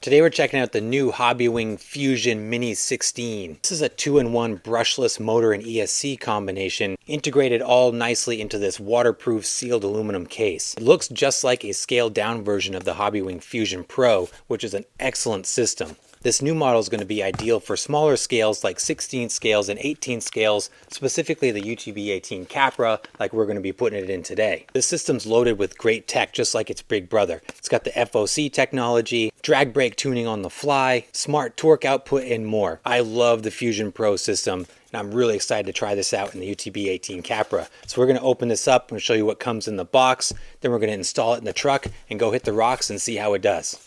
Today we're checking out the new Hobbywing Fusion Mini16. This is a 2-in-1 brushless motor and ESC combination integrated all nicely into this waterproof sealed aluminum case. It looks just like a scaled down version of the Hobbywing Fusion Pro, which is an excellent system. This new model is going to be ideal for smaller scales like 16 scales and 18 scales, specifically the UTB18 Capra, like we're going to be putting it in today. This system's loaded with great tech, just like its big brother. It's got the FOC technology, drag brake tuning on the fly, smart torque output, and more. I love the Fusion Pro system, and I'm really excited to try this out in the UTB18 Capra. So we're going to open this up and show you what comes in the box. Then we're going to install it in the truck and go hit the rocks and see how it does.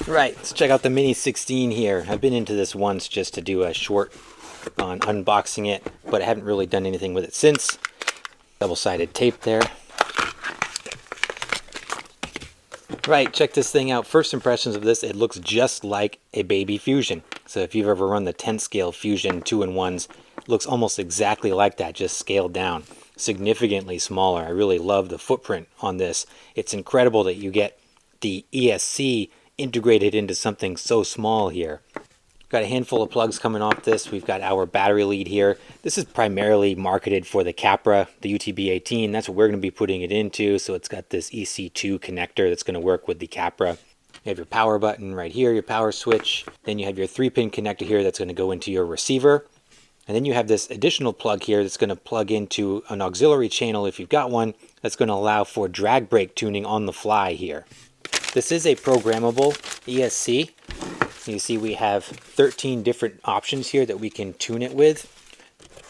Right, let's check out the Mini16 here. I've been into this once just to do a short on unboxing it, but I haven't really done anything with it since. Double-sided tape there. Right, check this thing out. First impressions of this, it looks just like a baby Fusion. So if you've ever run the 10 scale Fusion 2-in-1s, it looks almost exactly like that, just scaled down. Significantly smaller. I really love the footprint on this. It's incredible that you get the ESC integrated into something so small here. Got a handful of plugs coming off this. We've got our battery lead here. This is primarily marketed for the Capra, the UTB18. That's what we're going to be putting it into. So it's got this EC2 connector that's going to work with the Capra. You have your power button right here, your power switch. Then you have your 3-pin connector here that's going to go into your receiver. And then you have this additional plug here that's going to plug into an auxiliary channel if you've got one. That's going to allow for drag brake tuning on the fly here. This is a programmable ESC. You see we have 13 different options here that we can tune it with.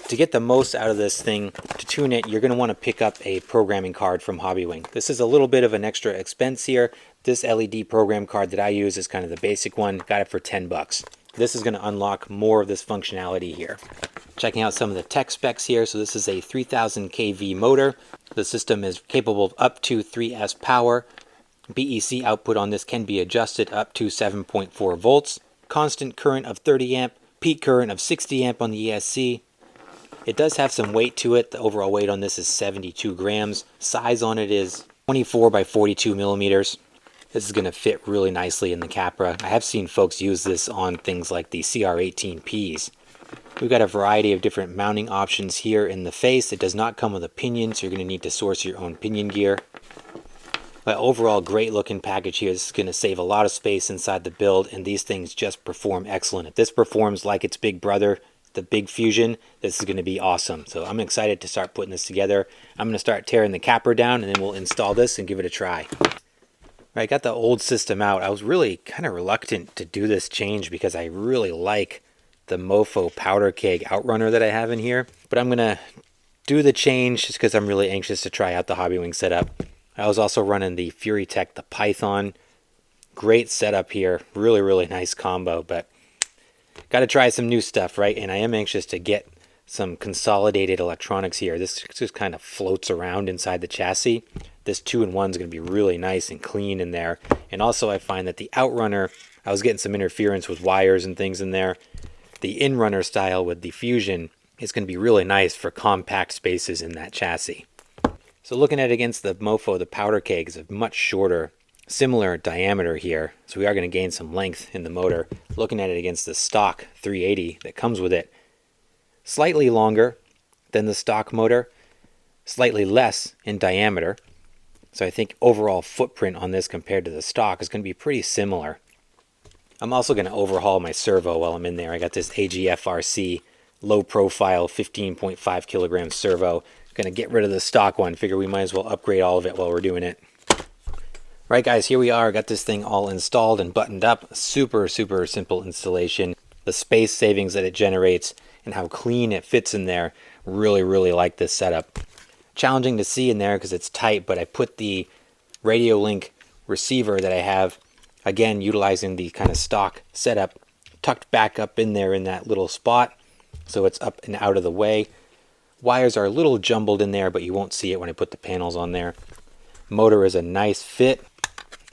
To get the most out of this thing, to tune it, you're going to want to pick up a programming card from Hobbywing. This is a little bit of an extra expense here. This LED program card that I use is kind of the basic one. Got it for 10 bucks. This is going to unlock more of this functionality here. Checking out some of the tech specs here. So this is a 3000 kV motor. The system is capable of up to 3S power. BEC output on this can be adjusted up to 7.4 volts. Constant current of 30 amp. Peak current of 60 amp on the ESC. It does have some weight to it. The overall weight on this is 72 grams. Size on it is 24 by 42 millimeters. This is going to fit really nicely in the Capra. I have seen folks use this on things like the CR18Ps. We've got a variety of different mounting options here in the face. It does not come with a pinion, so you're going to need to source your own pinion gear. But overall, great looking package here. This is going to save a lot of space inside the build, and these things just perform excellent. If this performs like its big brother, the big Fusion, this is going to be awesome. So I'm excited to start putting this together. I'm going to start tearing the Capra down, and then we'll install this and give it a try. I got the old system out. I was really kind of reluctant to do this change because I really like the Mofo powder keg outrunner that I have in here. But I'm going to do the change just because I'm really anxious to try out the Hobbywing setup. I was also running the FuryTech, the Python. Great setup here. Really, really nice combo. But got to try some new stuff, right? And I am anxious to get some consolidated electronics here. This just kind of floats around inside the chassis. This 2-in-1 is going to be really nice and clean in there. And also I find that the outrunner, I was getting some interference with wires and things in there. The inrunner style with the Fusion is going to be really nice for compact spaces in that chassis. So looking at it against the Mofo, the powder keg is a much shorter, similar diameter here. So we are going to gain some length in the motor. Looking at it against the stock 380 that comes with it, slightly longer than the stock motor, slightly less in diameter. So I think overall footprint on this compared to the stock is going to be pretty similar. I'm also going to overhaul my servo while I'm in there. I got this AGFRC low profile 15.5 kilogram servo. Going to get rid of the stock one. Figure we might as well upgrade all of it while we're doing it. Right guys, here we are. Got this thing all installed and buttoned up. Super simple installation. The space savings that it generates and how clean it fits in there. Really like this setup. Challenging to see in there because it's tight, but I put the Radio Link receiver that I have, again utilizing the kind of stock setup, tucked back up in there in that little spot, so it's up and out of the way. Wires are a little jumbled in there, but you won't see it when I put the panels on there. Motor is a nice fit.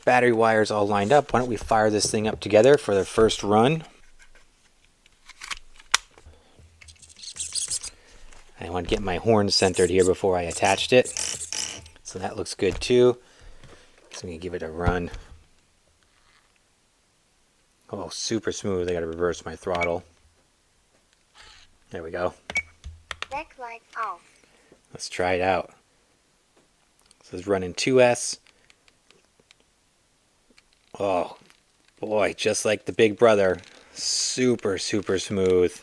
Battery wires all lined up. Why don't we fire this thing up together for the first run. I want to get my horn centered here before I attached it. So that looks good too. So I'm going to give it a run. Oh, super smooth. I gotta reverse my throttle. There we go. Back light off. Let's try it out. This is running 2S. Oh, boy, just like the big brother. Super, super smooth.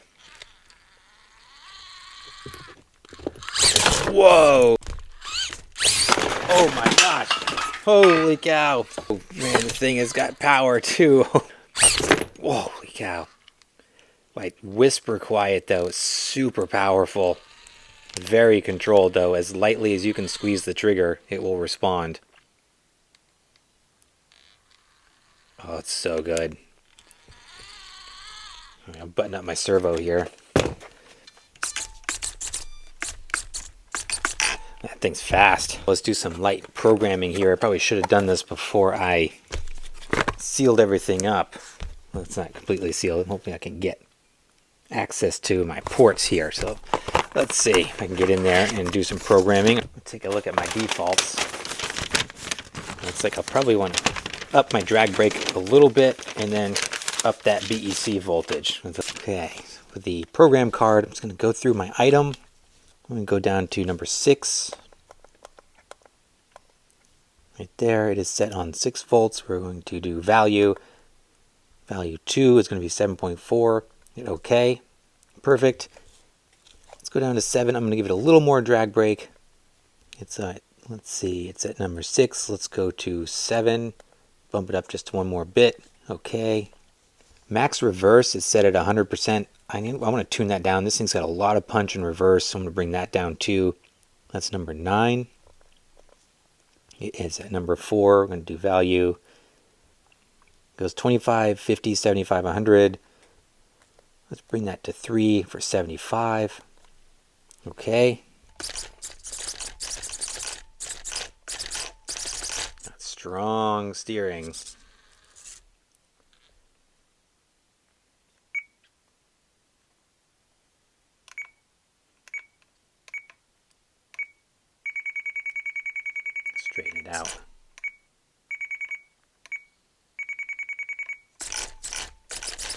Whoa! Oh my gosh! Holy cow! Oh, man, the thing has got power too. Holy cow! Like whisper quiet though, super powerful. Very controlled though. As lightly as you can squeeze the trigger, it will respond. Oh, it's so good. I'll button up my servo here. That thing's fast. Let's do some light programming here. I probably should have done this before I sealed everything up. Well, it's not completely sealed. Hopefully I can get access to my ports here. So let's see if I can get in there and do some programming. Let's take a look at my defaults. Looks like I'll probably want to up my drag brake a little bit and then up that BEC voltage. Okay, with the program card, I'm just going to go through my item. I'm going to go down to number 6. Right there, it is set on 6 volts. We're going to do value. Value 2 is going to be 7.4. Hit OK. Perfect. Let's go down to 7. I'm going to give it a little more drag brake. It's let's see, it's at number 6. Let's go to 7. Bump it up just one more bit. OK. Max reverse is set at 100%. I want to tune that down. This thing's got a lot of punch in reverse, so I'm going to bring that down too. That's number 9. It is at number 4. We're going to do value. It goes 25, 50, 75, 100. Let's bring that to 3 for 75. Okay. That's strong steering. Straighten it out.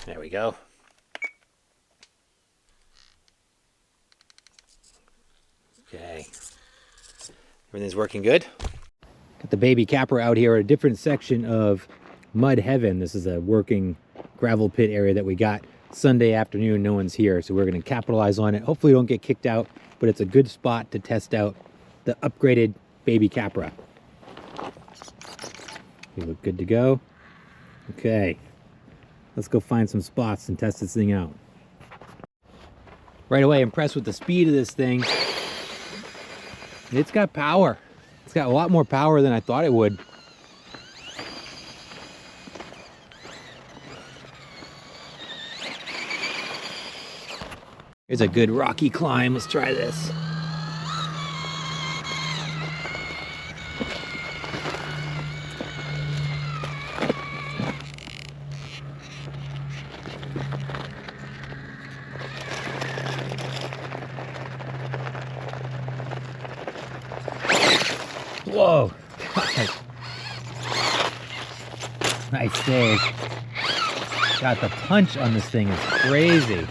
There we go. Okay. Everything's working good. Got the baby Capra out here at a different section of Mud Heaven. This is a working gravel pit area that we got Sunday afternoon. No one's here, so we're going to capitalize on it. Hopefully we don't get kicked out, but it's a good spot to test out the upgraded baby Capra. We look good to go. Okay, let's go find some spots and test this thing out. Right away, impressed with the speed of this thing. It's got power. It's got a lot more power than I thought it would. Here's a good rocky climb. Let's try this. Whoa! Nice save. God, the punch on this thing is crazy.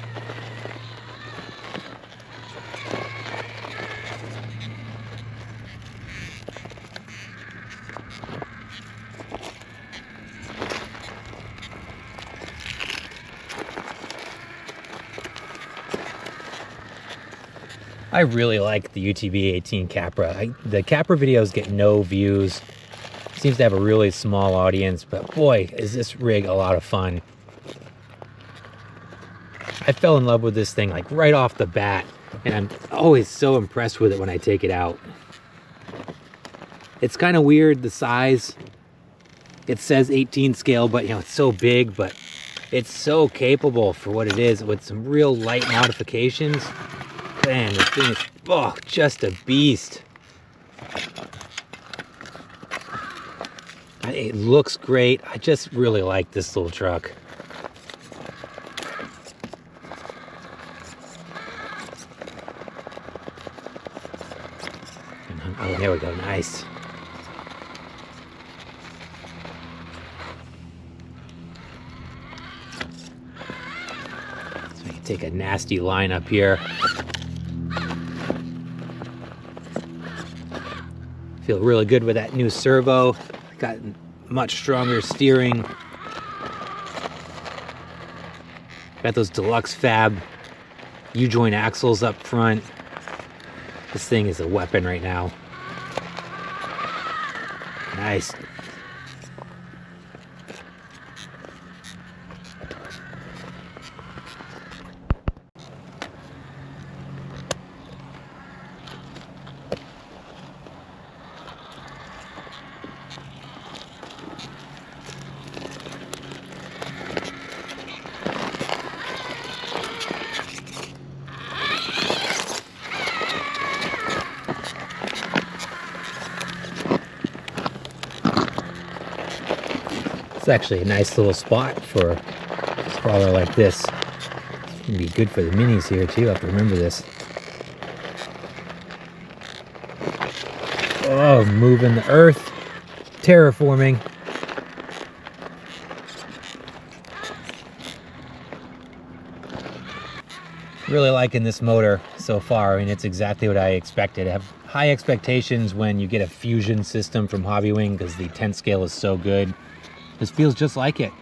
I really like the UTB18 Capra. The Capra videos get no views. Seems to have a really small audience, but boy, is this rig a lot of fun. I fell in love with this thing like right off the bat, and I'm always so impressed with it when I take it out. It's kind of weird, the size. It says 18 scale, but you know, it's so big, but it's so capable for what it is with some real light modifications. Man, this thing is, oh, just a beast. It looks great. I just really like this little truck. Oh, there we go. Nice. take a nasty line up here. Feel really good with that new servo. Got much stronger steering. Got those deluxe fab U-joint axles up front. This thing is a weapon right now. Nice. It's actually a nice little spot for a crawler like this. It's gonna be good for the minis here too. I have to remember this. Oh, moving the earth, terraforming. Really liking this motor so far. I mean, it's exactly what I expected. I have high expectations when you get a fusion system from Hobbywing because the 10 scale is so good. This feels just like it.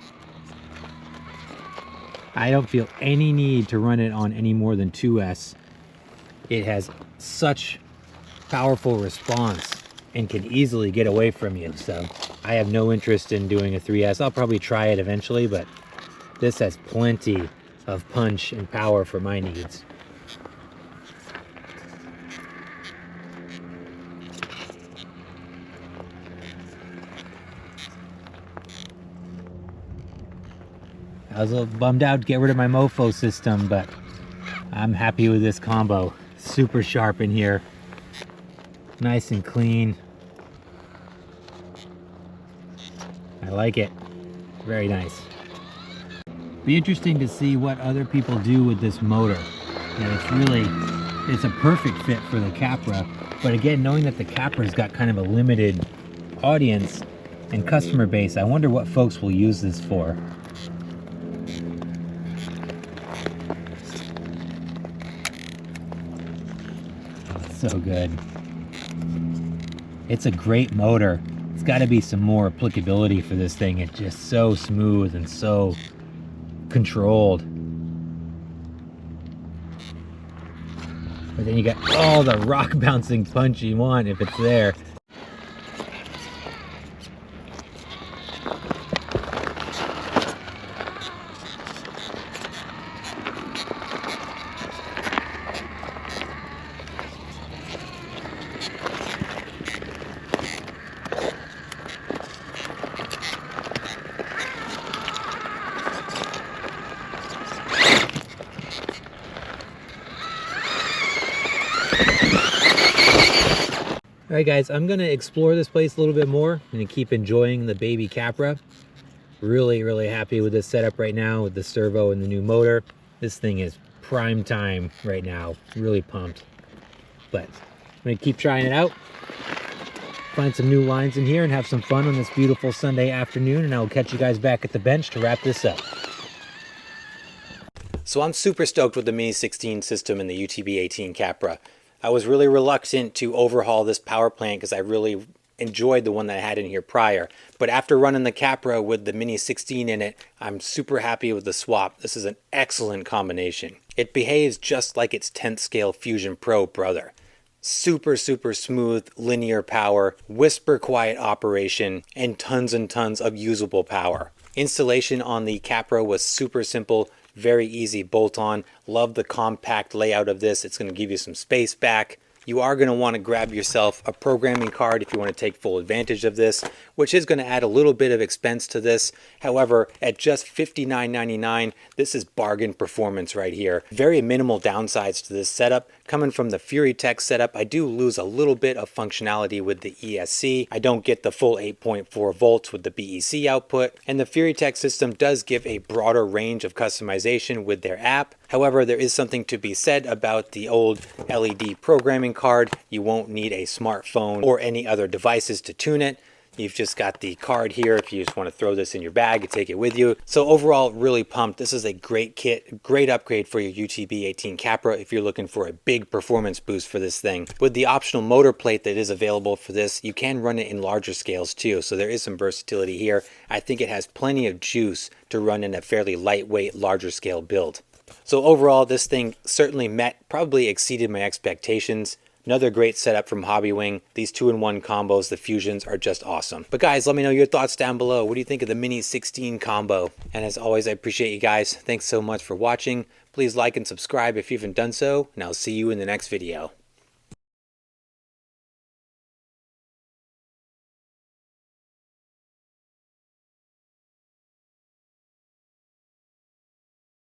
I don't feel any need to run it on any more than 2S. It has such powerful response and can easily get away from you. So I have no interest in doing a 3S. I'll probably try it eventually, but this has plenty of punch and power for my needs. I was a little bummed out to get rid of my mofo system, but I'm happy with this combo. Super sharp in here. Nice and clean. I like it. Very nice. Be interesting to see what other people do with this motor. And it's a perfect fit for the Capra. But again, knowing that the Capra's got kind of a limited audience and customer base, I wonder what folks will use this for. So good. It's a great motor. It's got to be some more applicability for this thing. It's just so smooth and so controlled. But then you got all the rock bouncing punch you want if it's there. Alright guys, I'm going to explore this place a little bit more. I'm going to keep enjoying the baby Capra. Really happy with this setup right now with the servo and the new motor. This thing is prime time right now. Really pumped. But I'm going to keep trying it out. Find some new lines in here and have some fun on this beautiful Sunday afternoon. And I will catch you guys back at the bench to wrap this up. So I'm super stoked with the Mini16 system and the UTB18 Capra. I was really reluctant to overhaul this power plant because I really enjoyed the one that I had in here prior. But after running the Capra with the Mini16 in it, I'm super happy with the swap. This is an excellent combination. It behaves just like its 10th scale Fusion Pro brother. Super smooth linear power, whisper quiet operation, and tons of usable power. Installation on the Capra was super simple. Very easy bolt on. Love the compact layout of this. It's going to give you some space back. You are going to want to grab yourself a programming card if you want to take full advantage of this, which is going to add a little bit of expense to this. However, at just $59.99, this is bargain performance right here. Very minimal downsides to this setup. Coming from the FuriTech setup, I do lose a little bit of functionality with the ESC. I don't get the full 8.4 volts with the BEC output, and the FuriTech system does give a broader range of customization with their app. However, there is something to be said about the old LED programming card. You won't need a smartphone or any other devices to tune it. You've just got the card here if you just want to throw this in your bag and take it with you. So overall, really pumped. This is a great kit, great upgrade for your UTB18 Capra if you're looking for a big performance boost for this thing. With the optional motor plate that is available for this, you can run it in larger scales too, so there is some versatility here. I think it has plenty of juice to run in a fairly lightweight, larger scale build. So overall, this thing certainly met, probably exceeded my expectations. Another great setup from Hobbywing. These 2-in-1 combos, the Fusions, are just awesome. But guys, let me know your thoughts down below. What do you think of the Mini16 combo? And as always, I appreciate you guys. Thanks so much for watching. Please like and subscribe if you haven't done so, and I'll see you in the next video.